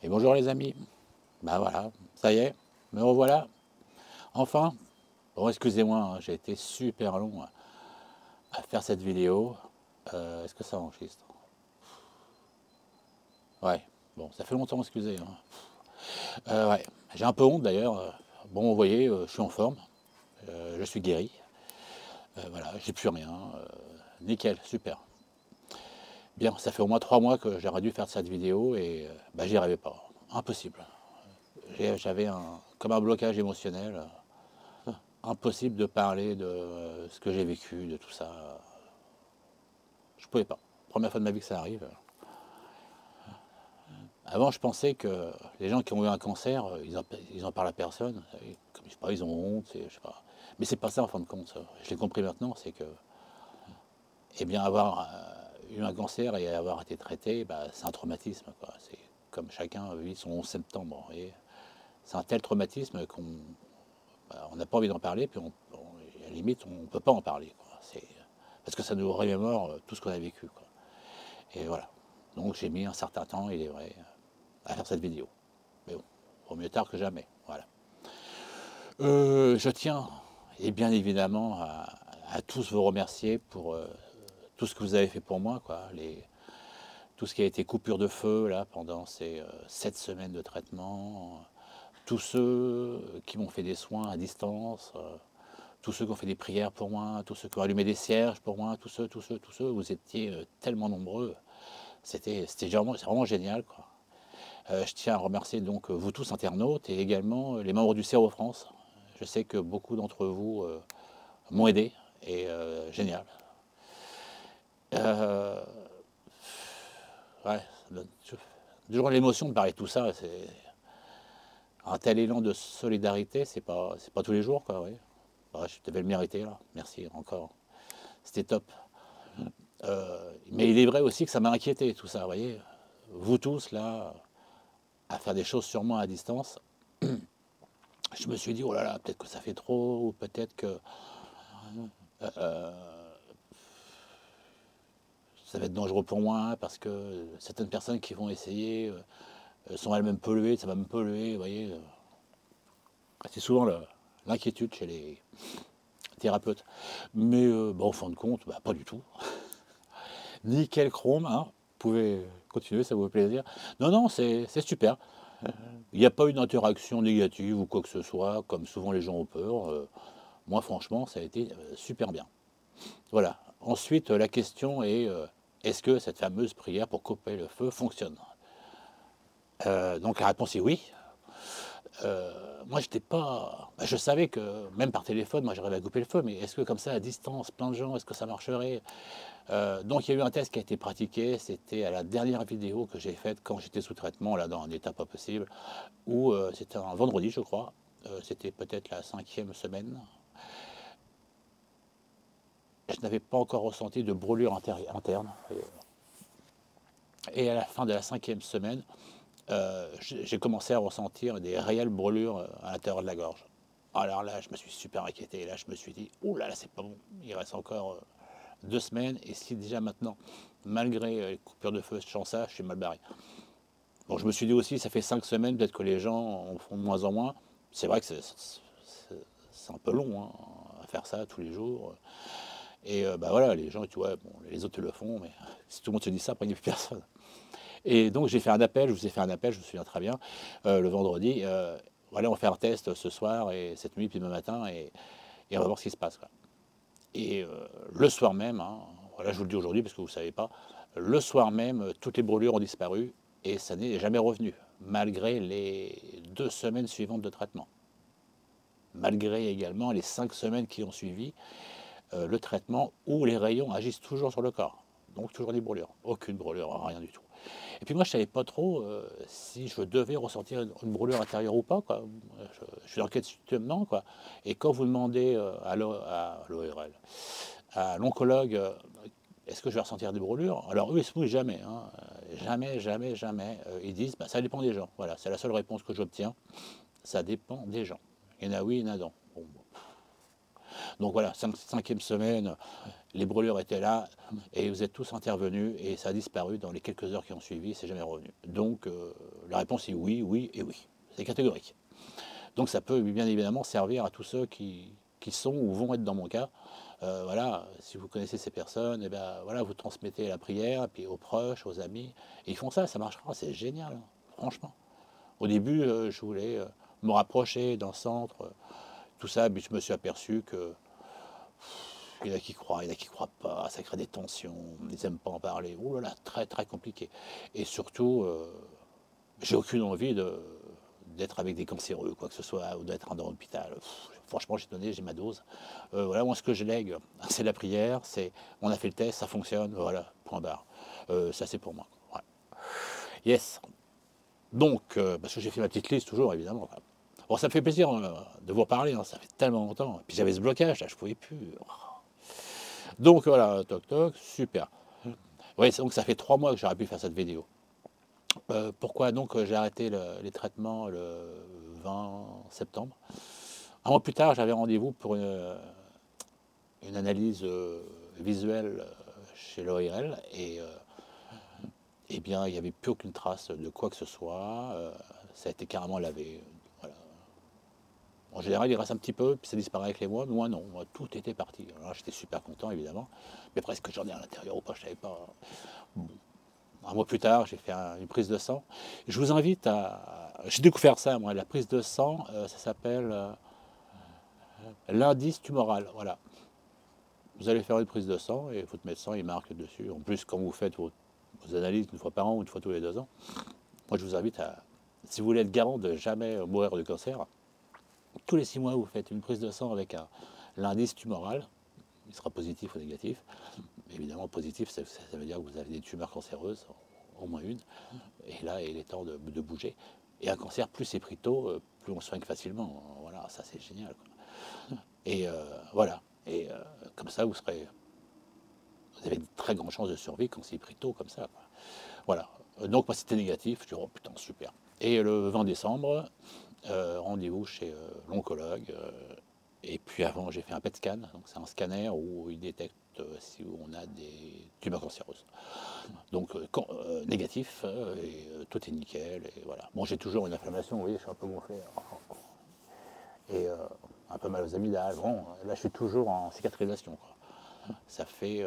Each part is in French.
Et bonjour les amis, ben voilà, ça y est, me revoilà, enfin. Bon, excusez-moi, hein, j'ai été super long à faire cette vidéo. Est-ce que ça enregistre? Ouais, bon, ça fait longtemps, excusez, hein. Ouais, j'ai un peu honte d'ailleurs. Bon, vous voyez, je suis en forme, je suis guéri. Voilà, j'ai plus rien. Nickel, super. Bien, ça fait au moins 3 mois que j'aurais dû faire cette vidéo et bah, j'y arrivais pas. Impossible. J'avais comme un blocage émotionnel. Impossible de parler de ce que j'ai vécu, de tout ça. Je pouvais pas. Première fois de ma vie que ça arrive. Avant, je pensais que les gens qui ont eu un cancer, ils en parlent à personne. Comme je sais pas, ils ont honte, je sais pas. Mais c'est pas ça en fin de compte. Je l'ai compris maintenant, c'est que, eh bien, avoir eu un cancer et avoir été traité, bah, c'est un traumatisme, quoi. C'est comme chacun vit son 11 septembre. C'est un tel traumatisme qu'on on n'a pas envie d'en parler, puis à la limite, on ne peut pas en parler, quoi. Parce que ça nous remémore tout ce qu'on a vécu, quoi. Et voilà. Donc j'ai mis un certain temps, il est vrai, à faire cette vidéo. Mais bon, vaut mieux tard que jamais. Voilà. Je tiens, et bien évidemment, à tous vous remercier pour tout ce que vous avez fait pour moi, quoi. Tout ce qui a été coupure de feu là pendant ces 7 semaines de traitement. Tous ceux qui m'ont fait des soins à distance. Tous ceux qui ont fait des prières pour moi, tous ceux qui ont allumé des cierges pour moi, tous ceux, vous étiez tellement nombreux. C'est vraiment génial, quoi. Je tiens à remercier donc vous tous internautes et également les membres du CERO France. Je sais que beaucoup d'entre vous m'ont aidé et génial. Euh, ouais, toujours l'émotion de parler de tout ça. C'est un tel élan de solidarité, c'est pas tous les jours, quoi. Oui. Ouais, je devais le mériter là. Merci encore. C'était top. Mais il est vrai aussi que ça m'a inquiété tout ça, vous voyez. Vous tous là, à faire des choses sur moi à distance, je me suis dit, oh là là, peut-être que ça fait trop, ou peut-être que ça va être dangereux pour moi, parce que certaines personnes qui vont essayer sont elles-mêmes polluées, ça va me polluer, vous voyez. C'est souvent l'inquiétude chez les thérapeutes. Mais bon, en fin de compte, bah, pas du tout. Nickel chrome, hein. Vous pouvez continuer, ça vous fait plaisir. Non, non, c'est super. Il n'y a pas eu d'interaction négative ou quoi que ce soit, comme souvent les gens ont peur. Moi, franchement, ça a été super bien. Voilà. Ensuite, la question est, est-ce que cette fameuse prière pour couper le feu fonctionne? Donc la réponse est oui. Moi, j'étais pas. Bah, je savais que même par téléphone, moi, j'arrivais à couper le feu, mais est-ce que comme ça, à distance, plein de gens, est-ce que ça marcherait? Donc il y a eu un test qui a été pratiqué. C'était à la dernière vidéo que j'ai faite quand j'étais sous traitement, là, dans un état pas possible, où c'était un vendredi, je crois. C'était peut-être la 5e semaine. Je n'avais pas encore ressenti de brûlure interne. Et à la fin de la 5e semaine, j'ai commencé à ressentir des réelles brûlures à l'intérieur de la gorge. Alors là, je me suis super inquiété. Là, je me suis dit, ouh là là, c'est pas bon. Il reste encore 2 semaines. Et si déjà maintenant, malgré les coupures de feu, je sens ça, je suis mal barré. Bon, je me suis dit aussi, ça fait 5 semaines, peut-être que les gens en font de moins en moins. C'est vrai que c'est un peu long, hein, à faire ça tous les jours. Et bah voilà, les gens, tu vois, bon, les autres le font, mais si tout le monde se dit ça, après il n'y a plus personne. Et donc j'ai fait un appel, je vous ai fait un appel, je me souviens très bien, le vendredi. Voilà, on va faire un test ce soir et cette nuit, puis demain matin, et on va voir ce qui se passe, quoi. Et le soir même, hein, voilà, je vous le dis aujourd'hui parce que vous ne savez pas, le soir même, toutes les brûlures ont disparu et ça n'est jamais revenu, malgré les 2 semaines suivantes de traitement. Malgré également les 5 semaines qui ont suivi le traitement où les rayons agissent toujours sur le corps. Donc toujours des brûlures, aucune brûlure, rien du tout. Et puis moi je savais pas trop si je devais ressentir une brûlure intérieure ou pas, quoi. Je suis dans quel questionnement, quoi. Et quand vous demandez à l'ORL, à l'oncologue, est-ce que je vais ressentir des brûlures? Alors eux ils se mouillent jamais, hein. Jamais, jamais, jamais. Ils disent, bah, ça dépend des gens. Voilà, c'est la seule réponse que j'obtiens. Ça dépend des gens. Il y en a oui, il y en a non. Bon, bon. Donc voilà, 5e semaine, Les brûlures étaient là et vous êtes tous intervenus et ça a disparu dans les quelques heures qui ont suivi, c'est jamais revenu. Donc la réponse est oui, oui et oui. C'est catégorique. Donc ça peut bien évidemment servir à tous ceux qui sont ou vont être dans mon cas. Voilà, si vous connaissez ces personnes, et ben, voilà, vous transmettez la prière, puis aux proches, aux amis, et ils font ça, ça marchera, c'est génial, hein, franchement. Au début, je voulais me rapprocher d'un centre, tout ça, mais je me suis aperçu que il y en a qui croient, il y en a qui croient pas, ça crée des tensions, ils n'aiment pas en parler. Oh là là, très très compliqué. Et surtout, j'ai aucune envie d'être avec des cancéreux, quoi que ce soit, ou d'être dans l'hôpital. Franchement, j'ai donné, j'ai ma dose. Voilà, moi, ce que je lègue, c'est la prière, c'est on a fait le test, ça fonctionne, voilà, point barre. Ça, c'est pour moi. Voilà. Yes. Donc, parce que j'ai fait ma petite liste toujours, évidemment. Bon, ça me fait plaisir de vous reparler, hein, ça fait tellement longtemps. Et puis j'avais ce blocage, là, je pouvais plus. Donc voilà, toc toc, super. Oui, donc ça fait 3 mois que j'aurais pu faire cette vidéo. Pourquoi donc j'ai arrêté les traitements le 20 septembre. Un mois plus tard, j'avais rendez-vous pour une analyse visuelle chez l'ORL et eh bien, il n'y avait plus aucune trace de quoi que ce soit. Ça a été carrément lavé. Voilà. En général, il reste un petit peu, puis ça disparaît avec les mois, mais moi non, moi, tout était parti. Alors j'étais super content, évidemment, mais presque j'en ai à l'intérieur ou pas, je ne savais pas. Bon. Un mois plus tard, j'ai fait une prise de sang. Je vous invite à... J'ai découvert ça, moi, la prise de sang, ça s'appelle l'indice tumoral, voilà. Vous allez faire une prise de sang et votre médecin, il marque dessus. En plus, quand vous faites vos analyses une fois par an ou une fois tous les 2 ans, moi, je vous invite à... Si vous voulez être garant de jamais mourir de cancer, tous les 6 mois, vous faites une prise de sang avec l'indice tumoral. Il sera positif ou négatif. Évidemment, positif, ça veut dire que vous avez des tumeurs cancéreuses, au moins une. Et là, il est temps de bouger. Et un cancer, plus c'est pris tôt, plus on soigne facilement. Voilà, ça c'est génial. Et voilà. Et comme ça, vous avez de très grandes chances de survie quand c'est pris tôt comme ça. Quoi. Voilà. Donc moi c'était négatif. Je dis oh putain super. Et le 20 décembre, rendez-vous chez l'oncologue. Et puis avant, j'ai fait un PET scan. Donc c'est un scanner où il détecte si on a des tumeurs cancéreuses. Donc négatif, et tout est nickel. Et voilà. Bon, j'ai toujours une inflammation, vous voyez, je suis un peu gonflé. Et un peu mal aux amygdales. Bon, là, je suis toujours en cicatrisation. Quoi. Ça fait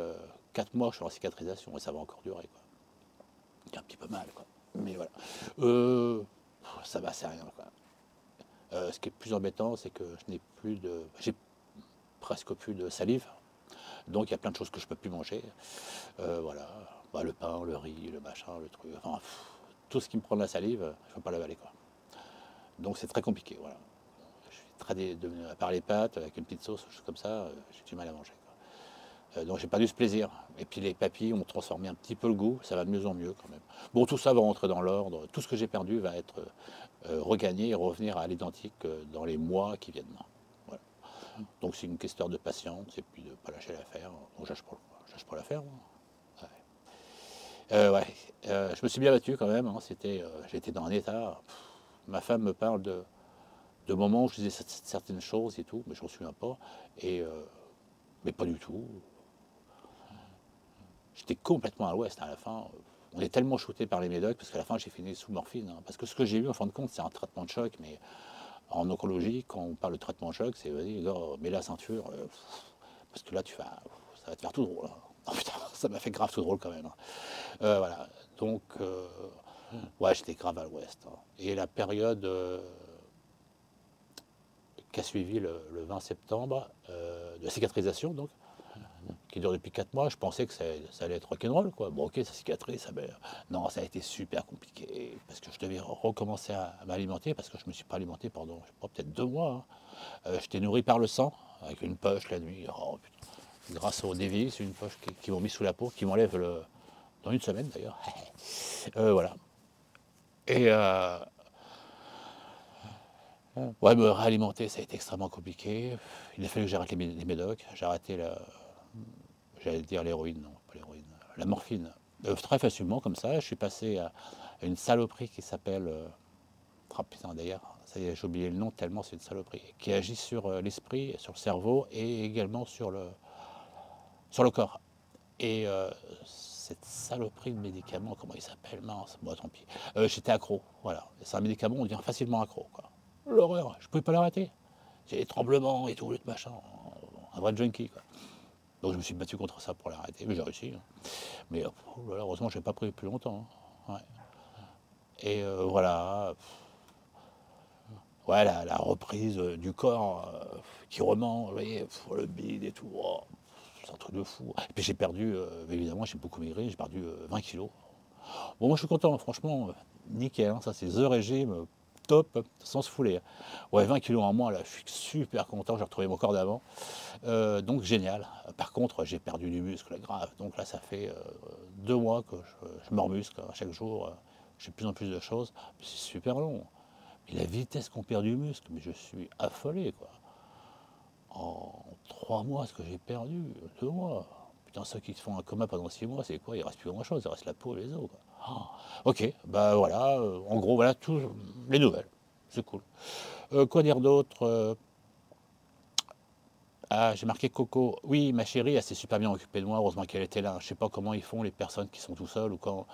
4 mois que je suis en cicatrisation et ça va encore durer. Quoi. J'ai un petit peu mal. Quoi. Mais voilà. Ça va, c'est rien. Quoi. Ce qui est plus embêtant, c'est que je n'ai plus de... J'ai presque plus de salive. Donc il y a plein de choses que je ne peux plus manger. Voilà. Bah, le pain, le riz, le machin, le truc. Enfin, tout ce qui me prend de la salive, je ne peux pas l'avaler. Quoi. Donc c'est très compliqué. Voilà. Je suis très à part les pâtes, avec une petite sauce, choses comme ça, j'ai du mal à manger. Quoi. Donc j'ai perdu ce plaisir. Et puis les papilles ont transformé un petit peu le goût, ça va de mieux en mieux quand même. Bon, tout ça va rentrer dans l'ordre. Tout ce que j'ai perdu va être regagné et revenir à l'identique dans les mois qui viennent. Voilà. Donc c'est une question de patience et puis de ne pas lâcher l'affaire. Donc lâche pas l'affaire. Ouais. Je me suis bien battu quand même. Hein. J'étais dans un état. Ma femme me parle de moments où je disais certaines choses et tout, mais je ne me souviens pas. Mais pas du tout. J'étais complètement à l'ouest à la fin. On est tellement shooté par les médocs, parce qu'à la fin j'ai fini sous morphine. Hein. Parce que ce que j'ai eu en fin de compte, c'est un traitement de choc, mais en oncologie, quand on parle de traitement de choc, c'est vas-y, gars, mets la ceinture, parce que là ça va te faire tout drôle. Hein. Oh, putain, ça m'a fait grave tout drôle quand même. Hein. Voilà. Donc, ouais, j'étais grave à l'ouest. Hein. Et la période qui a suivi le 20 septembre, de cicatrisation, donc, qui dure depuis 4 mois, je pensais que ça allait être rock'n'roll, quoi. Bon, ok, ça cicatrise, non, ça a été super compliqué, parce que je devais recommencer à m'alimenter, parce que je ne me suis pas alimenté pendant, je sais pas, peut-être 2 mois. Hein. J'étais nourri par le sang, avec une poche la nuit. Oh, putain. Grâce au Dévis, c'est une poche qui m'ont mis sous la peau, qui m'enlève dans une semaine d'ailleurs. Voilà. Et ouais, me réalimenter, ça a été extrêmement compliqué. Il a fallu que j'arrête les médocs, j'ai arrêté j'allais dire l'héroïne, non, pas l'héroïne, la morphine. Très facilement, comme ça, je suis passé à une saloperie qui s'appelle, oh putain d'ailleurs, ça y est, j'ai oublié le nom tellement c'est une saloperie, qui agit sur l'esprit, sur le cerveau et également sur sur le corps. Et cette saloperie de médicament, comment il s'appelle? Mince, bon tant pis. J'étais accro, voilà. C'est un médicament, on devient facilement accro, quoi. L'horreur, je ne pouvais pas l'arrêter. J'ai des tremblements et tout, le machin, un vrai junkie, quoi. Donc je me suis battu contre ça pour l'arrêter, mais j'ai réussi, hein. Mais oh là là, heureusement, je n'ai pas pris plus longtemps, hein. Ouais. Et voilà, ouais, la reprise du corps qui rement, vous voyez, le bide et tout, oh, c'est un truc de fou. Et puis j'ai perdu, évidemment, j'ai beaucoup maigri, j'ai perdu 20 kilos. Bon, moi je suis content, franchement, nickel, hein, ça c'est The Régime, top, sans se fouler. Ouais, 20 kilos en moins, là, je suis super content, j'ai retrouvé mon corps d'avant. Donc génial. Par contre, j'ai perdu du muscle grave. Donc là, ça fait 2 mois que je me remuscle chaque jour. J'ai de plus en plus de choses. C'est super long. Et la vitesse qu'on perd du muscle, mais je suis affolé, quoi. En 3 mois, ce que j'ai perdu, 2 mois. Putain, ceux qui se font un coma pendant 6 mois, c'est quoi? Il reste plus grand chose, il reste la peau et les os, quoi. Ah, ok, bah voilà, en gros, voilà tout, les nouvelles. C'est cool. Quoi dire d'autre? Ah, j'ai marqué Coco. Oui, ma chérie, elle s'est super bien occupée de moi, heureusement qu'elle était là. Je sais pas comment ils font les personnes qui sont tout seules ou quand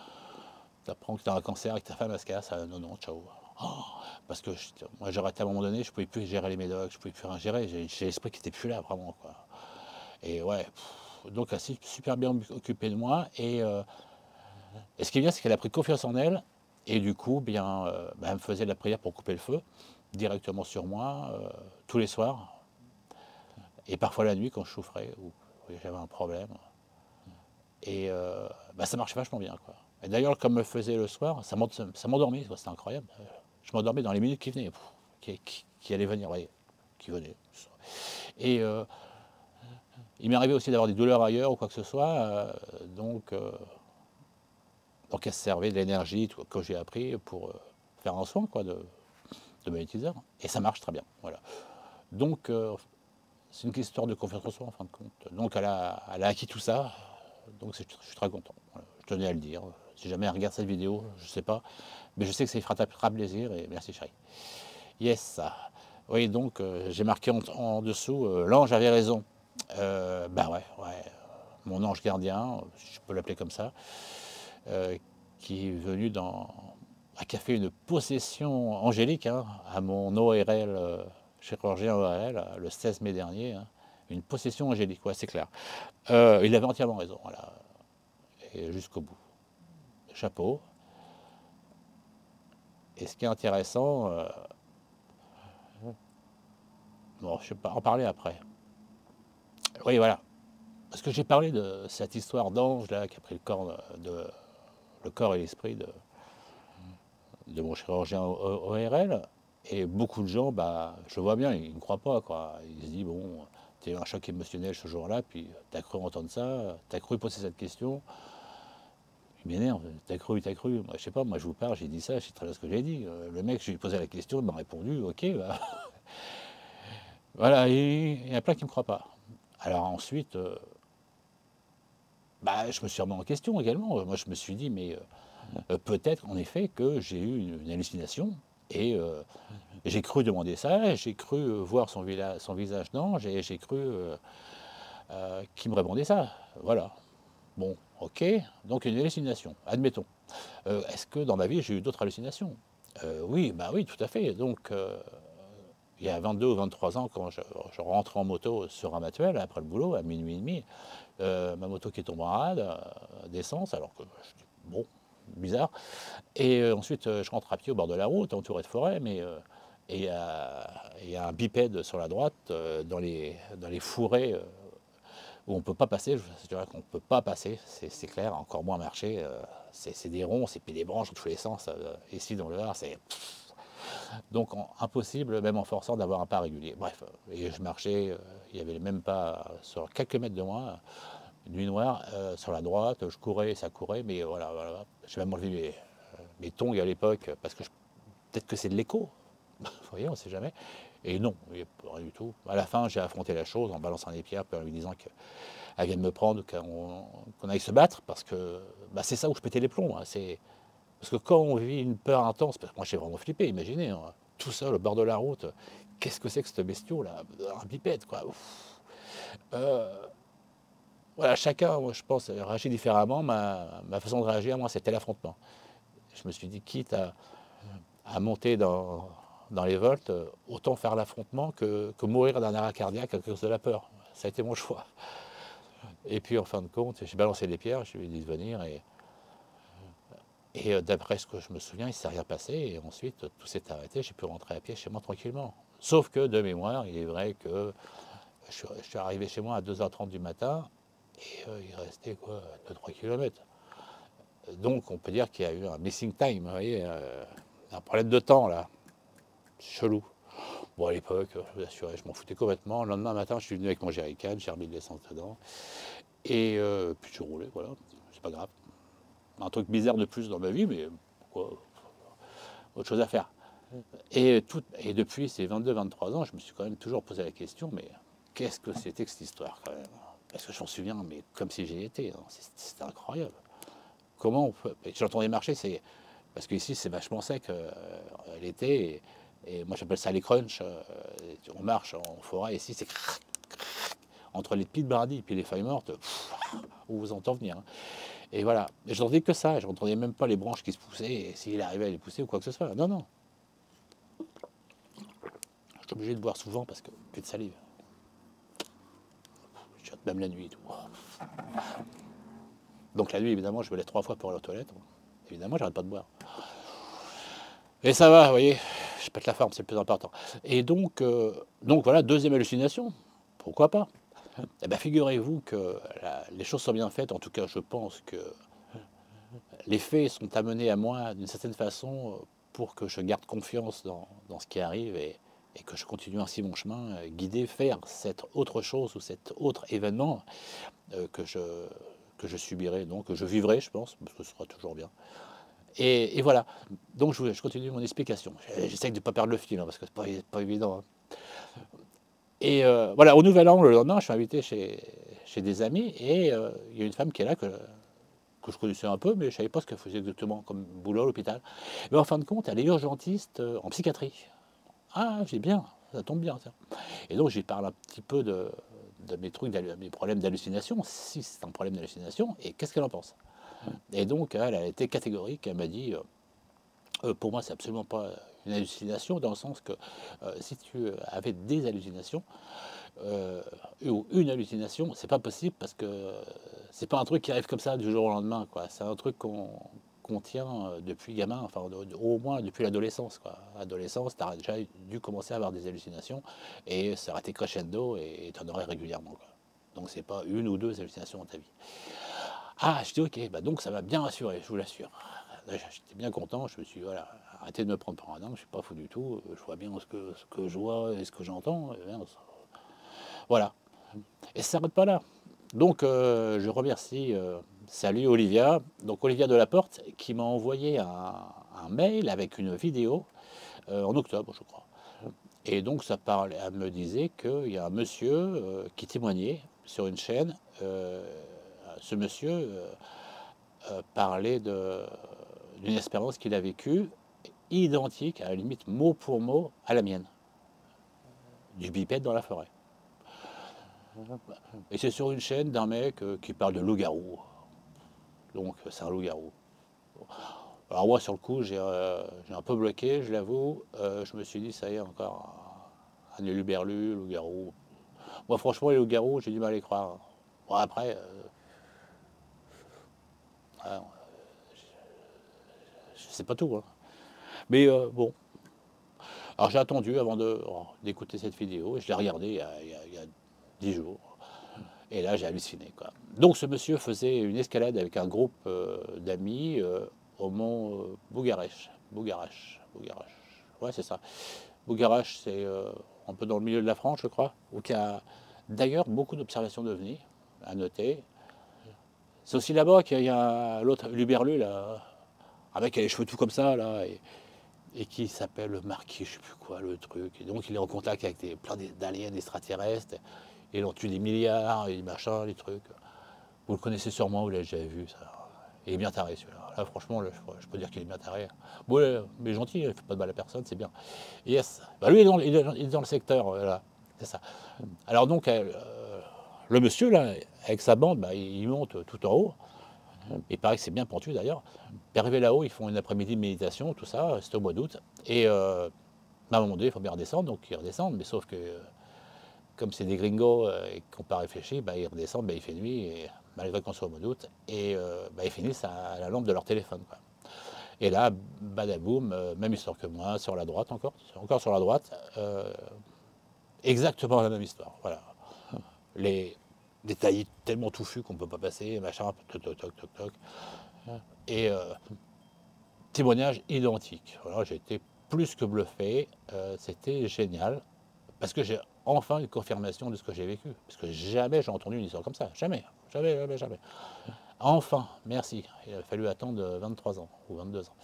tu apprends que tu as un cancer et que ta femme elle se casse. Non, non, ciao. Oh, parce que moi j'ai arrêté à un moment donné, je pouvais plus gérer les médocs, je pouvais plus rien gérer. J'ai l'esprit qui était plus là, vraiment, quoi. Et ouais, donc elle s'est super bien occupée de moi. Et ce qui est bien, c'est qu'elle a pris confiance en elle. Et du coup, bien, bah, elle me faisait de la prière pour couper le feu directement sur moi, tous les soirs. Et parfois la nuit quand je souffrais ou j'avais un problème. Et bah, ça marchait vachement bien, quoi. Et d'ailleurs, comme me faisait le soir, ça m'endormait, c'était incroyable. Je m'endormais dans les minutes qui venaient, qui allaient venir, voyez, qui venaient. Et il m'est arrivé aussi d'avoir des douleurs ailleurs ou quoi que ce soit, donc elle se servait de l'énergie que j'ai appris pour faire un soin, quoi, de magnétiseur. Et ça marche très bien, voilà. Donc c'est une histoire de confiance en soi, en fin de compte. Donc elle a acquis tout ça, donc je suis très content. Voilà, je tenais à le dire. Si jamais elle regarde cette vidéo, je ne sais pas, mais je sais que ça lui fera plaisir et merci chérie. Yes. Oui, donc j'ai marqué en dessous, l'ange avait raison. Bah ouais, ouais. Mon ange gardien, si je peux l'appeler comme ça, euh, qui est venu qui a fait une possession angélique, hein, à mon ORL, chirurgien ORL, le 16 mai dernier. Hein. Une possession angélique, ouais, c'est clair. Il avait entièrement raison, voilà. Et jusqu'au bout. Chapeau. Et ce qui est intéressant, bon, je ne vais pas en parler après. Oui, voilà. Parce que j'ai parlé de cette histoire d'ange là qui a pris le corps et l'esprit de mon chirurgien ORL. Et beaucoup de gens, bah, je vois bien, ils ne croient pas, quoi. Ils se disent, bon, tu as eu un choc émotionnel ce jour-là, puis tu as cru entendre ça, tu as cru poser cette question. Il m'énerve, t'as cru, t'as cru. Moi, je sais pas, moi je vous parle, j'ai dit ça, je sais très bien ce que j'ai dit. Le mec, je lui ai posé la question, il m'a répondu, ok, bah. Voilà, et il y en a plein qui ne me croient pas. Alors ensuite, bah, je me suis remis en question également. Moi, je me suis dit, mais peut-être en effet que j'ai eu une hallucination et j'ai cru demander ça, j'ai cru voir son visage d'ange et j'ai cru qu'il me répondait ça. Voilà. Bon, ok, donc une hallucination, admettons. Est-ce que dans ma vie j'ai eu d'autres hallucinations? Oui, bah oui, tout à fait. Donc, il y a 22 ou 23 ans, quand je rentrais en moto sur un Matuel après le boulot, à minuit et demi, ma moto qui tombe en rade, d'essence, alors que bon, bizarre. Et ensuite, je rentre à pied au bord de la route, entouré de forêt, et il y a un bipède sur la droite, dans les fourrés où on ne peut pas passer. Je dirais qu'on ne peut pas passer, c'est clair, encore moins marcher. C'est des ronds, c'est des branches dans tous les sens. Ici, dans le Var, c'est donc impossible, même en forçant, d'avoir un pas régulier. Bref, et je marchais, il y avait les mêmes pas sur quelques mètres de moi, nuit noire, sur la droite, je courais, ça courait, mais voilà, voilà. J'ai même enlevé mes tongs à l'époque, parce que peut-être que c'est de l'écho, vous voyez, on ne sait jamais. Et non, rien du tout. À la fin, j'ai affronté la chose en balançant les pierres, puis en lui disant qu'elle vienne me prendre, qu'on aille se battre, parce que bah, c'est ça où je pétais les plombs. Hein, parce que quand on vit une peur intense, parce que moi j'ai vraiment flippé, imaginez, hein, tout seul au bord de la route, qu'est-ce que c'est que cette bestiole là? Un bipède, quoi. Voilà, chacun, moi, je pense, réagit différemment. Ma façon de réagir, moi, c'était l'affrontement. Je me suis dit, quitte à monter dans les volts, autant faire l'affrontement que mourir d'un arrêt cardiaque à cause de la peur. Ça a été mon choix. Et puis, en fin de compte, j'ai balancé des pierres, je lui ai dit de venir. Et d'après ce que je me souviens, il ne s'est rien passé. Et ensuite, tout s'est arrêté. J'ai pu rentrer à pied chez moi tranquillement. Sauf que, de mémoire, il est vrai que je suis arrivé chez moi à 2h30 du matin. Et il restait quoi, 2-3 km. Donc on peut dire qu'il y a eu un missing time, vous voyez, un problème de temps là, chelou. Bon, à l'époque, je vous assure, je m'en foutais complètement. Le lendemain matin, je suis venu avec mon jerrycan, j'ai remis de l'essence dedans. Et puis je roulais, voilà, c'est pas grave. Un truc bizarre de plus dans ma vie, mais pourquoi, autre chose à faire. Et depuis ces 22-23 ans, je me suis quand même toujours posé la question, mais qu'est-ce que c'était que cette histoire quand même? Parce que je m'en souviens, mais comme si j'y étais, hein, c'était incroyable. Comment on peut. J'entendais marcher, c'est. Parce qu'ici, c'est vachement sec l'été. Et moi, j'appelle ça les crunchs. On marche en forêt. Ici, c'est. Entre les pieds de brindilles et puis les feuilles mortes, on vous entend venir. Hein. Et voilà. Et j'entendais que ça. Je n'entendais même pas les branches qui se poussaient. Et s'il arrivait à les pousser ou quoi que ce soit. Non, non. Je suis obligé de boire souvent parce que plus de salive. Je chante même la nuit et tout. Donc la nuit, évidemment, je me lève 3 fois pour aller aux toilettes. Évidemment, j'arrête pas de boire. Et ça va, vous voyez, je pète la forme, c'est le plus important. Et donc voilà, deuxième hallucination, pourquoi pas? Eh bien, figurez-vous que les choses sont bien faites, en tout cas je pense que les faits sont amenés à moi d'une certaine façon pour que je garde confiance dans ce qui arrive et que je continue ainsi mon chemin, guidé vers cette autre chose ou cet autre événement que je subirai, donc que je vivrai, je pense, parce que ce sera toujours bien. Et voilà, donc je continue mon explication. J'essaie de ne pas perdre le fil, hein, parce que c'est pas évident. Hein. Et voilà, au Nouvel An, le lendemain, je suis invité chez des amis, et il y a une femme qui est là, que je connaissais un peu, mais je ne savais pas ce qu'elle faisait exactement comme boulot à l'hôpital. Mais en fin de compte, elle est urgentiste en psychiatrie. Ah, j'ai bien, ça tombe bien, ça. Et donc, j'y parle un petit peu de mes trucs, mes problèmes d'hallucination, si c'est un problème d'hallucination, et qu'est-ce qu'elle en pense. Et donc, elle a été catégorique, elle m'a dit, pour moi, c'est absolument pas une hallucination, dans le sens que si tu avais des hallucinations, ou une hallucination, c'est pas possible parce que c'est pas un truc qui arrive comme ça du jour au lendemain, quoi. C'est un truc qu'on tient depuis gamin, enfin au moins depuis l'adolescence, quoi. Adolescence, tu as déjà dû commencer à avoir des hallucinations et ça aurait été crescendo et tu en aurais régulièrement, quoi. Donc c'est pas une ou deux hallucinations dans ta vie. Ah, je dis ok, bah donc ça m'a bien rassuré, je vous l'assure. Là, j'étais bien content, je me suis dit, voilà, arrêtez de me prendre pour un dingue, je suis pas fou du tout, je vois bien ce que je vois et ce que j'entends. Voilà. Et ça ne s'arrête pas là. Donc je remercie, salut Olivia, donc Olivia Delaporte, qui m'a envoyé un mail avec une vidéo en octobre, je crois. Et donc ça parlait, elle me disait qu'il y a un monsieur qui témoignait sur une chaîne. Ce monsieur parlait d'une expérience qu'il a vécue, identique, à la limite mot pour mot, à la mienne, du bipède dans la forêt. Et c'est sur une chaîne d'un mec qui parle de loup-garou. Donc c'est un loup-garou. Alors moi sur le coup j'ai un peu bloqué, je l'avoue. Je me suis dit ça y est encore un éluberlu, loup-garou. Moi franchement les loups-garous j'ai du mal à les croire. Bon après, je sais pas tout. Hein. Mais bon. Alors j'ai attendu avant d'écouter cette vidéo et je l'ai regardée il y a 10 jours. Et là, j'ai halluciné, quoi. Donc, ce monsieur faisait une escalade avec un groupe d'amis au mont Bougarèche. Bougarèche. Ouais, c'est ça. Bougarèche, c'est un peu dans le milieu de la France, je crois, où il y a d'ailleurs beaucoup d'observations d'ovnis à noter. C'est aussi là-bas qu'il y a l'autre, l'Uberlu, là, un mec qui a les cheveux tout comme ça, là, et qui s'appelle le Marquis, je sais plus quoi, le truc. Et donc, il est en contact avec plein d'aliens extraterrestres. Et il en tue des milliards, et des machins, des trucs. Vous le connaissez sûrement, vous l'avez déjà vu, ça. Il est bien taré, celui-là. Là, franchement, je peux dire qu'il est bien taré. Bon, mais gentil, il ne fait pas de mal à personne, c'est bien. Yes. Bah, lui, il est dans le secteur, là. C'est ça. Alors donc, le monsieur, là, avec sa bande, bah, il monte tout en haut. Il paraît que c'est bien pentu d'ailleurs. Puis arrivé là-haut, ils font une après-midi de méditation, tout ça, c'était au mois d'août. Et bah, à un moment donné, il faut bien redescendre, donc ils redescendent, mais sauf que comme c'est des gringos et qui n'ont pas réfléchi, bah, ils redescendent, bah, il fait nuit, et, malgré qu'on soit au mois d'août, et bah, ils finissent à la lampe de leur téléphone, quoi. Et là, badaboum, même histoire que moi, sur la droite encore sur la droite, exactement la même histoire. Voilà. Les détails tellement touffus qu'on ne peut pas passer, machin, toc, toc, toc, toc, toc. Et témoignage identique. Voilà, j'ai été plus que bluffé, c'était génial, parce que j'ai enfin une confirmation de ce que j'ai vécu. Parce que jamais j'ai entendu une histoire comme ça. Jamais, jamais, jamais, jamais. Enfin, merci. Il a fallu attendre 23 ans ou 22 ans.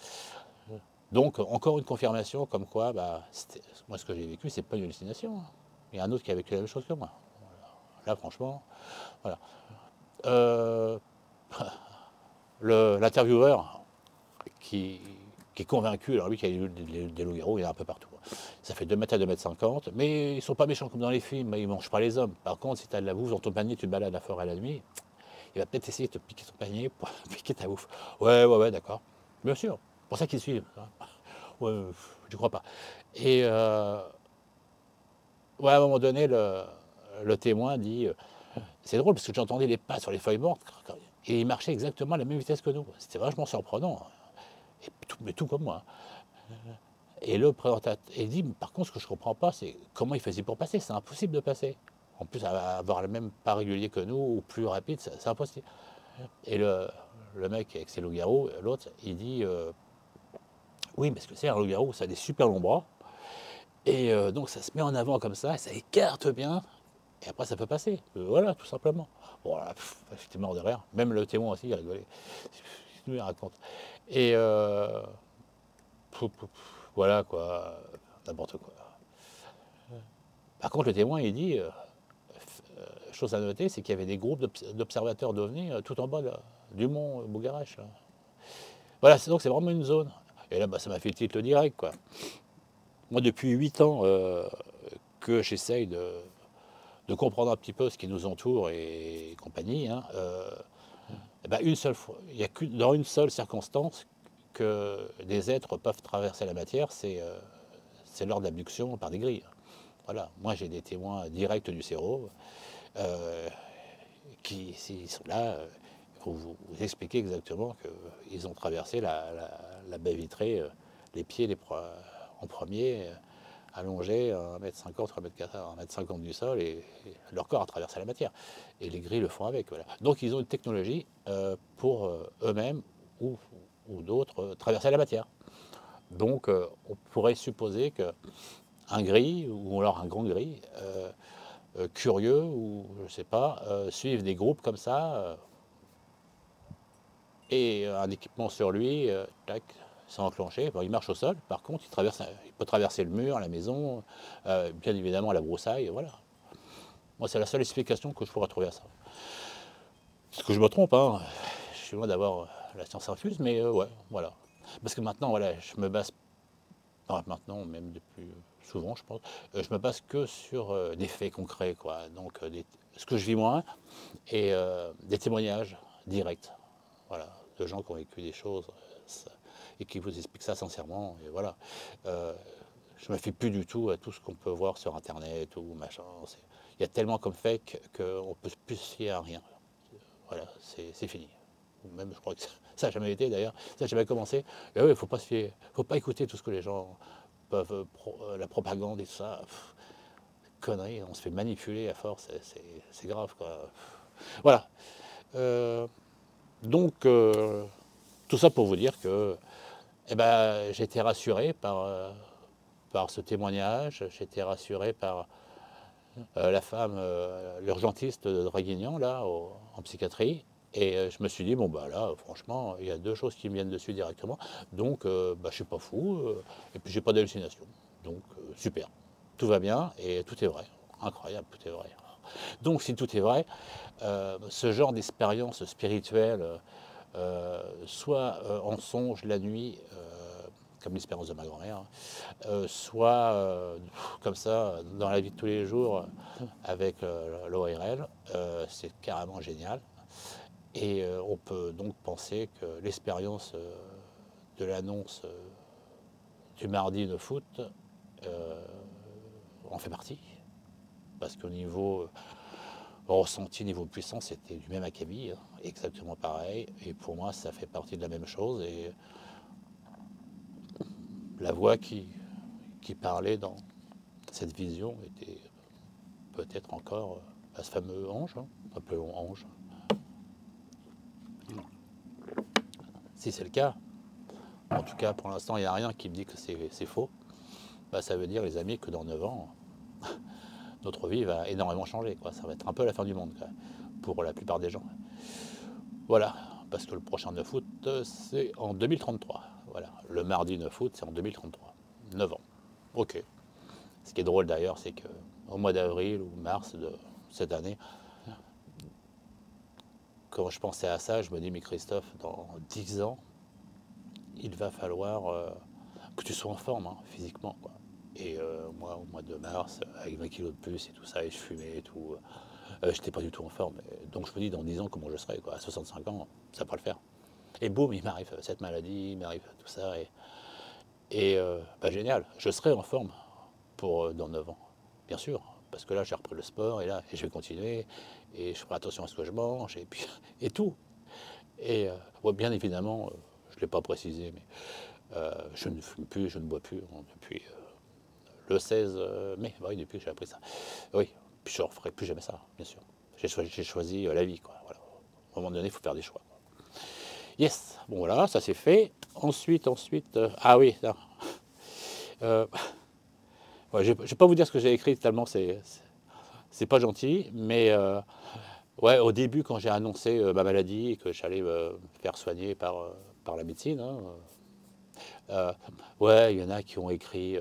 Donc, encore une confirmation comme quoi, bah, moi, ce que j'ai vécu, c'est pas une hallucination, hein. Il y a un autre qui a vécu la même chose que moi. Là, franchement, voilà. Euh, L'intervieweur qui, qui est convaincu, alors lui qui a eu des loups-garous, il y en a un peu partout. Ça fait 2 mètres à 2,50 m, mais ils ne sont pas méchants comme dans les films, ils ne mangent pas les hommes. Par contre, si tu as de la bouffe dans ton panier, tu te balades à la forêt la nuit, il va peut-être essayer de te piquer ton panier pour piquer ta bouffe. Ouais, ouais, ouais, d'accord. Bien sûr, c'est pour ça qu'ils suivent. Ouais, je crois pas. Et ouais, à un moment donné, le témoin dit, c'est drôle parce que j'entendais les pas sur les feuilles mortes, et ils marchaient exactement à la même vitesse que nous. C'était vachement surprenant. Mais tout comme moi. Et le présentateur, il dit, par contre, ce que je ne comprends pas, c'est comment il faisait pour passer. C'est impossible de passer. En plus, avoir le même pas régulier que nous, ou plus rapide, c'est impossible. Et le mec avec ses loups-garous, l'autre, il dit, oui, parce que c'est un loup-garou, ça a des super longs bras. Et donc, ça se met en avant comme ça écarte bien. Et après, ça peut passer. Voilà, tout simplement. Bon, là, j'étais mort de rire. Même le témoin aussi, il a rigolé. Il raconte. Et voilà, quoi. N'importe quoi. Par contre, le témoin, il dit, chose à noter, c'est qu'il y avait des groupes d'observateurs d'OVNI tout en bas là, du mont Bougarache. Voilà, donc c'est vraiment une zone. Et là, bah, ça m'a fait le titre direct, quoi. Moi, depuis 8 ans que j'essaye de comprendre un petit peu ce qui nous entoure et compagnie, hein, et bah, une seule fois, il n'y a que dans une seule circonstance que des êtres peuvent traverser la matière, c'est lors d'abduction par des grilles. Voilà, moi j'ai des témoins directs du Cerro qui, s'ils sont là, pour vous expliquer exactement qu'ils ont traversé la baie vitrée, les pieds en premier, allongés 1,50 m, 3,50 m du sol, et leur corps a traversé la matière. Et les grilles le font avec. Voilà. Donc ils ont une technologie pour eux-mêmes ou d'autres traverser la matière. Donc on pourrait supposer qu'un gris, ou alors un grand gris, curieux, ou je ne sais pas, suivent des groupes comme ça, et un équipement sur lui, tac, c'est enclenché. Bon, il marche au sol, par contre, il peut traverser le mur, la maison, bien évidemment la broussaille, voilà. Moi, c'est la seule explication que je pourrais trouver à ça. Est-ce que je me trompe, hein? Je suis loin d'avoir la science infuse, mais ouais, voilà. Parce que maintenant, voilà, je me base, enfin, maintenant, même depuis souvent, je pense, je me base que sur des faits concrets, quoi. Donc, ce que je vis moi, et des témoignages directs, voilà, de gens qui ont vécu des choses et qui vous expliquent ça sincèrement, et voilà. Je me fie plus du tout à tout ce qu'on peut voir sur Internet ou machin. Il y a tellement comme fake qu'on peut plus se fier à rien. Voilà, c'est fini. Même, je crois que ça n'a jamais été d'ailleurs, ça n'a jamais commencé. Et oui, il ne faut pas se fier, faut pas écouter tout ce que les gens peuvent, la propagande et tout ça. Pff, conneries, on se fait manipuler à force, c'est grave, quoi. Voilà. Euh, donc, tout ça pour vous dire que eh ben, j'ai été rassuré par ce témoignage, j'ai été rassuré par la femme, l'urgentiste de Draguignan, là, en psychiatrie. Et je me suis dit, bon, bah là, franchement, il y a 2 choses qui me viennent dessus directement. Donc, bah, je suis pas fou, et puis j'ai pas d'hallucination. Donc, super. Tout va bien et tout est vrai. Incroyable, tout est vrai. Donc, si tout est vrai, ce genre d'expérience spirituelle, soit en songe la nuit, comme l'espérance de ma grand-mère, soit comme ça, dans la vie de tous les jours, avec l'ORL, c'est carrément génial. Et on peut donc penser que l'expérience de l'annonce du mardi de foot en fait partie. Parce qu'au niveau ressenti, niveau puissance, c'était du même acabit, hein, exactement pareil. Et pour moi, ça fait partie de la même chose. Et la voix qui parlait dans cette vision était peut-être encore à ce fameux ange, hein, appelons ange. Si c'est le cas, en tout cas pour l'instant il n'y a rien qui me dit que c'est faux, bah, ça veut dire les amis que dans 9 ans, notre vie va énormément changer, quoi. Ça va être un peu la fin du monde quoi, pour la plupart des gens. Voilà, parce que le prochain 9 août c'est en 2033. Voilà, le mardi 9 août c'est en 2033. 9 ans. Ok. Ce qui est drôle d'ailleurs, c'est qu'au mois d'avril ou mars de cette année, quand je pensais à ça, je me dis, mais Christophe, dans 10 ans, il va falloir que tu sois en forme, hein, physiquement, quoi. Et moi, au mois de mars, avec 20 kilos de plus et tout ça, et je fumais et tout, j'étais pas du tout en forme. Donc je me dis, dans 10 ans, comment je serai, quoi. À 65 ans, ça va pas le faire. Et boum, il m'arrive cette maladie, il m'arrive tout ça. Et bah, génial, je serai en forme pour dans 9 ans, bien sûr. Parce que là, j'ai repris le sport et là, je vais continuer. Et je ferai attention à ce que je mange et puis et tout. Et ouais, bien évidemment, je ne l'ai pas précisé, mais je ne fume plus, je ne bois plus hein, depuis le 16 mai. Oui, depuis que j'ai appris ça. Oui, puis je ne referai plus jamais ça, bien sûr. J'ai choisi la vie, quoi. Voilà. À un moment donné, il faut faire des choix. Yes, bon voilà, ça c'est fait. Ensuite, ah oui, ouais, je ne vais pas vous dire ce que j'ai écrit tellement c'est pas gentil, mais ouais, au début, quand j'ai annoncé ma maladie et que j'allais me faire soigner par la médecine, hein, ouais, il y en a qui ont écrit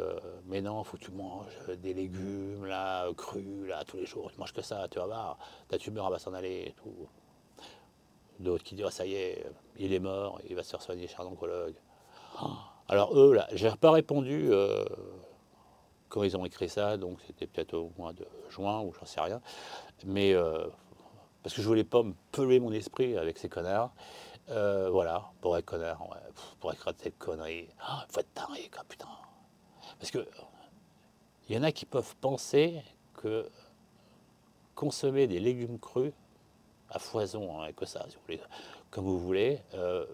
mais non, faut que tu manges des légumes là, crus, là, tous les jours, tu manges que ça, tu vas voir, ta tumeur elle va s'en aller et tout. D'autres qui disent ah, ça y est, il est mort, il va se faire soigner chez un oncologue. Alors eux, là, j'ai pas répondu quand ils ont écrit ça, donc c'était peut-être au mois de juin ou j'en sais rien, mais parce que je voulais pas me peler mon esprit avec ces connards. Voilà, pour être connard, ouais, pour écrire cette connerie, il faut être taré, quoi, putain. Parce que il y en a qui peuvent penser que consommer des légumes crus à foison, hein, que ça, si vous voulez, comme vous voulez,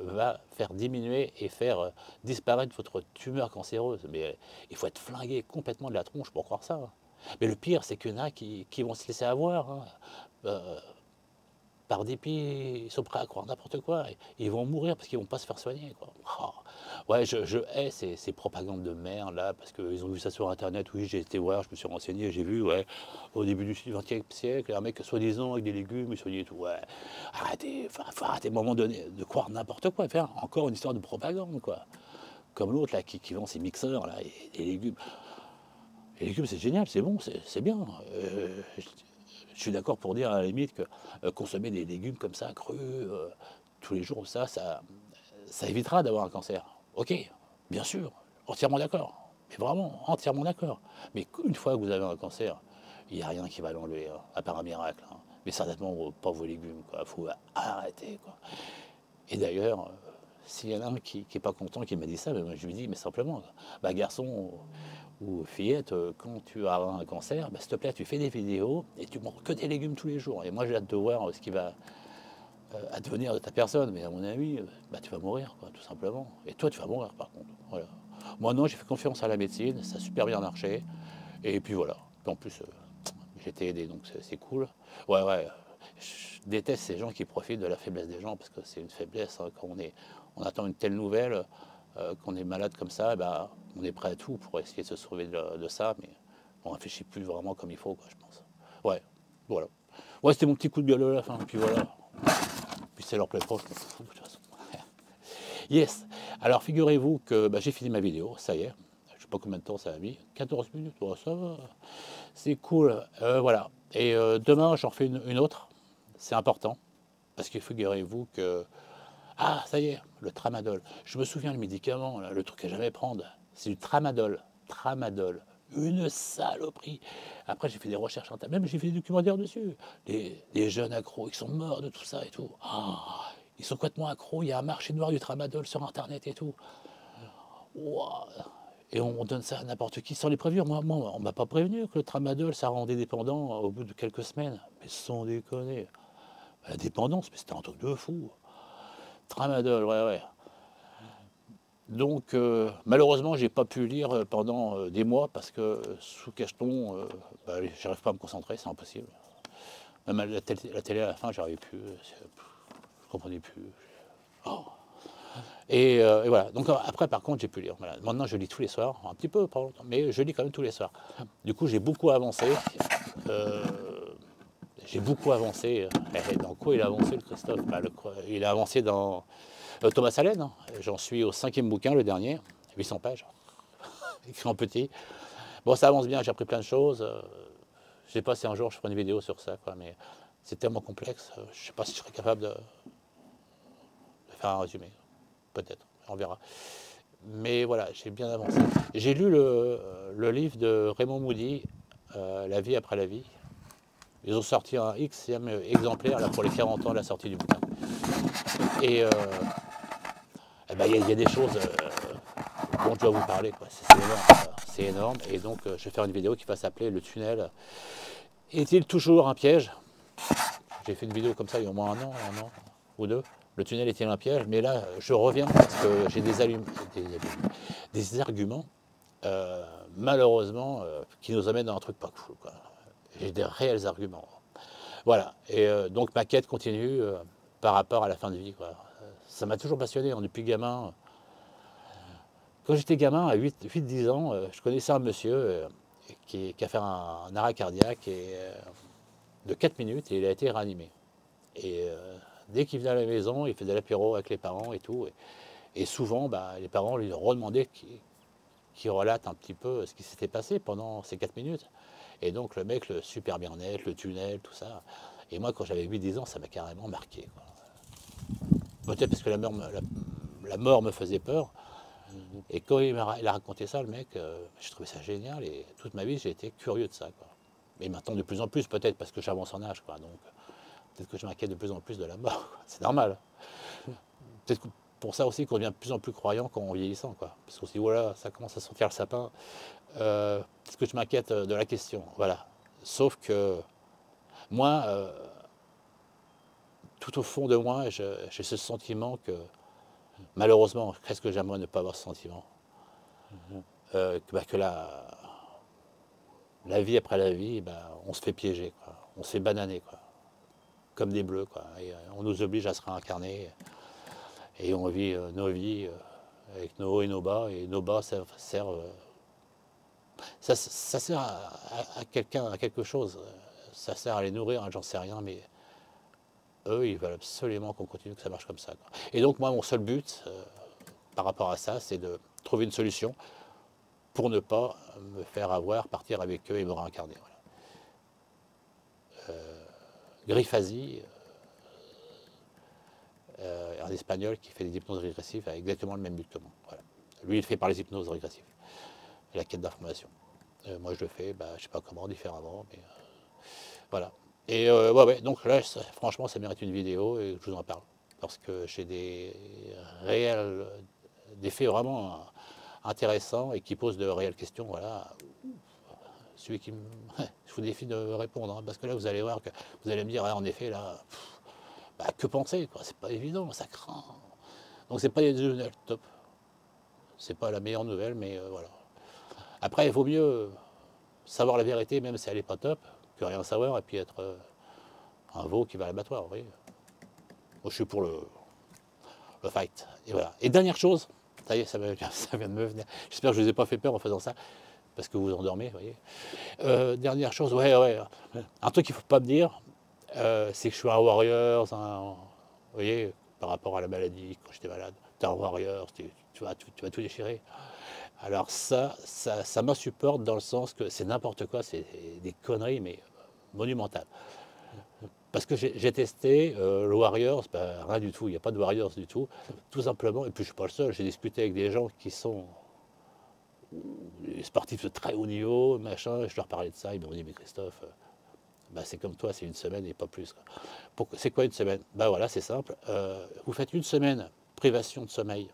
va faire diminuer et faire disparaître votre tumeur cancéreuse. Mais il faut être flingué complètement de la tronche pour croire ça. Hein. Mais le pire, c'est qu'il y en a qui vont se laisser avoir. Hein. Par dépit, ils sont prêts à croire n'importe quoi. Ils vont mourir parce qu'ils vont pas se faire soigner. Quoi. Oh. Ouais, je hais ces propagandes de merde là, parce qu'ils ont vu ça sur internet. Oui, j'ai été voir, je me suis renseigné, j'ai vu, ouais, au début du XXe siècle, un mec soi-disant avec des légumes, il soignait et tout. Ouais, arrêtez, faut arrêter à un moment donné de croire n'importe quoi, faire encore une histoire de propagande, quoi. Comme l'autre là qui vend ses mixeurs là, et les légumes. Les légumes, c'est génial, c'est bon, c'est bien. Je suis d'accord pour dire à la limite que consommer des légumes comme ça, crus, tous les jours, ça évitera d'avoir un cancer. Ok, bien sûr, entièrement d'accord. Mais vraiment, entièrement d'accord. Mais une fois que vous avez un cancer, il n'y a rien qui va l'enlever, hein, à part un miracle. Hein. Mais certainement pas vos légumes, il faut arrêter. Quoi. Et d'ailleurs, s'il y en a un qui n'est pas content, qui m'a dit ça, ben moi, je lui dis, mais simplement, bah, garçon ou fillette, quand tu as un cancer, bah, s'il te plaît, tu fais des vidéos et tu manges que des légumes tous les jours. Et moi, j'ai hâte de voir ce qui va advenir de ta personne. Mais à mon avis, bah, tu vas mourir, quoi, tout simplement. Et toi, tu vas mourir, par contre. Voilà. Moi, non, j'ai fait confiance à la médecine, ça a super bien marché. Et puis voilà. En plus, j'ai été aidé, donc c'est cool. Ouais, ouais. Je déteste ces gens qui profitent de la faiblesse des gens parce que c'est une faiblesse hein, quand on attend une telle nouvelle, qu'on est malade comme ça, bah, on est prêt à tout pour essayer de se sauver de ça, mais on réfléchit plus vraiment comme il faut, quoi, je pense. Ouais, voilà. Ouais, c'était mon petit coup de gueule à la fin, puis voilà. Puis c'est leur plaît pas, je m'en fous de toute façon. Yes. Alors figurez-vous que bah, j'ai fini ma vidéo, ça y est. Je sais pas combien de temps ça a mis. 14 minutes, ouais, ça va. C'est cool. Voilà. Et demain, j'en fais une autre. C'est important. Parce que figurez-vous que. Ah, ça y est, le tramadol. Je me souviens, le médicament, là, le truc à jamais prendre, c'est du tramadol. Tramadol. Une saloperie. Après, j'ai fait des recherches en même j'ai fait des documentaires dessus. Les jeunes accros, ils sont morts de tout ça et tout. Ah, ils sont complètement accros. Il y a un marché noir du tramadol sur Internet et tout. Wow. Et on donne ça à n'importe qui sans les prévenir. Moi on m'a pas prévenu que le tramadol, ça rendait dépendant au bout de quelques semaines. Mais sans déconner. La dépendance, mais c'était un truc de fou. Tramadol, ouais, ouais. Donc, malheureusement, j'ai pas pu lire pendant des mois parce que sous cacheton, bah, j'arrive pas à me concentrer, c'est impossible. Même à la télé à la fin, j'arrivais plus, je comprenais plus. Oh. Et voilà. Donc après, par contre, j'ai pu lire. Voilà. Maintenant, je lis tous les soirs, un petit peu, pas longtemps, mais je lis quand même tous les soirs. Du coup, j'ai beaucoup avancé. Euh, j'ai beaucoup avancé. Dans quoi il a avancé, le Christophe? Bah, il a avancé dans Thomas Allen. Hein. J'en suis au 5e bouquin, le dernier, 800 pages, écrit en petit. Bon, ça avance bien, j'ai appris plein de choses. Je sais pas si un jour je ferai une vidéo sur ça, quoi, mais c'est tellement complexe. Je sais pas si je serai capable de faire un résumé. Peut-être, on verra. Mais voilà, j'ai bien avancé. J'ai lu le livre de Raymond Moody, La vie après la vie. Ils ont sorti un Xème exemplaire là, pour les 40 ans de la sortie du bouquin. Et eh ben, y a des choses dont je dois vous parler. C'est énorme. C'est énorme. Et donc, je vais faire une vidéo qui va s'appeler Le tunnel. Est-il toujours un piège? J'ai fait une vidéo comme ça il y a au moins un an ou deux. Le tunnel est-il un piège? Mais là, je reviens parce que j'ai des arguments, malheureusement, qui nous amènent dans un truc pas cool. J'ai des réels arguments. Voilà. Et donc, ma quête continue par rapport à la fin de vie. Quoi. Ça m'a toujours passionné hein, depuis gamin. Quand j'étais gamin, à 8-10 ans, je connaissais un monsieur qui a fait un arrêt cardiaque de 4 minutes et il a été réanimé. Et dès qu'il venait à la maison, il faisait l'apéro avec les parents et tout. Et souvent, bah, les parents lui redemandaient qu'il relate un petit peu ce qui s'était passé pendant ces 4 minutes. Et donc le mec, le super bien-être, le tunnel, tout ça. Et moi, quand j'avais 8-10 ans, ça m'a carrément marqué. Peut-être parce que la mort me faisait peur. Et quand il a raconté ça, le mec, j'ai trouvé ça génial. Et toute ma vie, j'ai été curieux de ça. Quoi. Et maintenant, de plus en plus, peut-être parce que j'avance en âge. Quoi. Donc, peut-être que je m'inquiète de plus en plus de la mort. C'est normal. Peut-être pour ça aussi qu'on devient de plus en plus croyant quand on vieillissant. Quoi. Parce qu'on se dit, voilà, ça commence à sentir le sapin. Est-ce que je m'inquiète de la question? Voilà. Sauf que moi, tout au fond de moi, j'ai ce sentiment que, malheureusement, qu'est-ce que j'aimerais ne pas avoir ce sentiment que la vie après la vie, on se fait piéger, quoi. On se fait bananer, quoi. Comme des bleus, quoi. Et, on nous oblige à se réincarner et on vit nos vies avec nos hauts et nos bas. Et nos bas, ça sert à quelqu'un, à quelque chose. Ça sert à les nourrir, j'en sais rien, mais eux, ils veulent absolument qu'on continue, que ça marche comme ça. Quoi. Et donc, moi, mon seul but par rapport à ça, c'est de trouver une solution pour ne pas me faire avoir, partir avec eux et me réincarner. Voilà. Griffasi, un espagnol qui fait des hypnoses régressives, a exactement le même but que moi. Voilà. Lui, il fait par les hypnoses régressives, la quête d'information. Moi, je le fais, je ne sais pas comment, différemment, mais voilà. Et ouais, donc là, franchement, ça mérite une vidéo et je vous en parle. Parce que j'ai des faits vraiment intéressants et qui posent de réelles questions. Voilà. Celui qui je vous défie de répondre, hein, parce que là, vous allez voir que vous allez me dire, en effet, là, que penser, quoi. C'est pas évident, ça craint. Donc, c'est pas les nouvelles top. C'est pas la meilleure nouvelle, mais voilà. Après, il vaut mieux savoir la vérité, même si elle n'est pas top, que rien savoir et puis être un veau qui va à l'abattoir, vous voyez. Moi, je suis pour le fight. Et voilà. Et dernière chose, ça y est, ça vient de me venir. J'espère que je ne vous ai pas fait peur en faisant ça, parce que vous vous endormez, vous voyez. Dernière chose, ouais. Un truc qu'il ne faut pas me dire, c'est que je suis un warrior, vous voyez, par rapport à la maladie, quand j'étais malade. T'es un warrior, tu vas tout déchirer. Alors ça m'insupporte dans le sens que c'est n'importe quoi, c'est des conneries, mais monumentales. Parce que j'ai testé le Warriors, ben, rien du tout, il n'y a pas de Warriors du tout simplement, et puis je ne suis pas le seul, j'ai discuté avec des gens qui sont des sportifs de très haut niveau, machin, et je leur parlais de ça, ils m'ont dit, mais Christophe, ben, c'est comme toi, c'est une semaine et pas plus. C'est quoi une semaine? Ben voilà, c'est simple, vous faites une semaine privation de sommeil,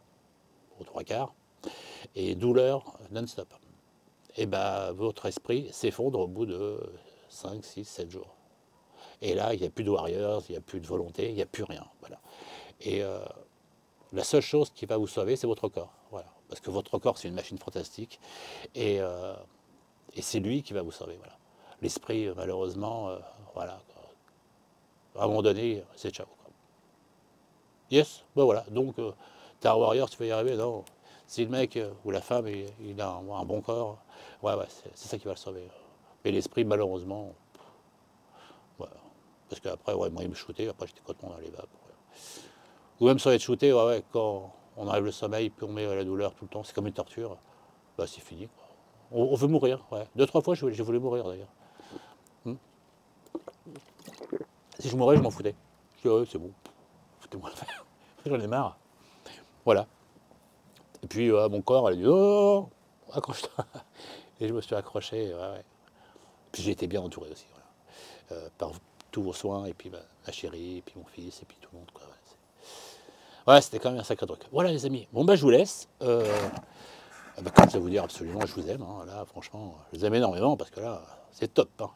aux trois quarts, et douleur non-stop. Et ben votre esprit s'effondre au bout de 5, 6, 7 jours. Et là, il n'y a plus de warriors, il n'y a plus de volonté, il n'y a plus rien. Voilà. Et la seule chose qui va vous sauver, c'est votre corps. Voilà. Parce que votre corps, c'est une machine fantastique. Et c'est lui qui va vous sauver. Voilà. L'esprit, malheureusement, voilà. À un moment donné, c'est ciao. Yes, ben voilà. Donc, t'es un warrior, tu peux y arriver. Non. Si le mec ou la femme, il a un bon corps, ouais, c'est ça qui va le sauver. Mais l'esprit, malheureusement, voilà. Parce qu'après, ouais, moi, il me shootait, après, j'étais complètement dans les vapes. Ouais. Ou même sans être shooté, ouais, ouais, quand on enlève le sommeil, puis on met la douleur tout le temps, c'est comme une torture, bah, c'est fini. Quoi. On veut mourir, ouais. 2, 3 fois, j'ai voulu mourir, d'ailleurs. Si je mourais, je m'en foutais. Je dis, ouais, c'est bon, foutez-moi le faire. J'en ai marre. Voilà. Et puis, mon corps, elle a dit, oh, accroche-toi. Et je me suis accroché, ouais, ouais. Puis j'ai été bien entouré aussi, voilà. Par tous vos soins, et puis ma chérie, et puis mon fils, et puis tout le monde, quoi. Ouais, c'était quand même un sacré truc. Voilà, les amis. Bon, bah, je vous laisse. Comme ça vous dire, absolument, je vous aime. Hein. Là, franchement, je vous aime énormément, parce que là, c'est top. Hein.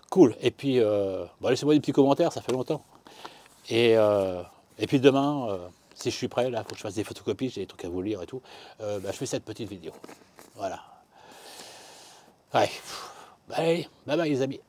Cool. Et puis, bon, laissez-moi des petits commentaires, ça fait longtemps. Et puis demain, si je suis prêt, là, il faut que je fasse des photocopies, j'ai des trucs à vous lire et tout, bah, je fais cette petite vidéo. Voilà. Ouais. Allez, bye bye les amis.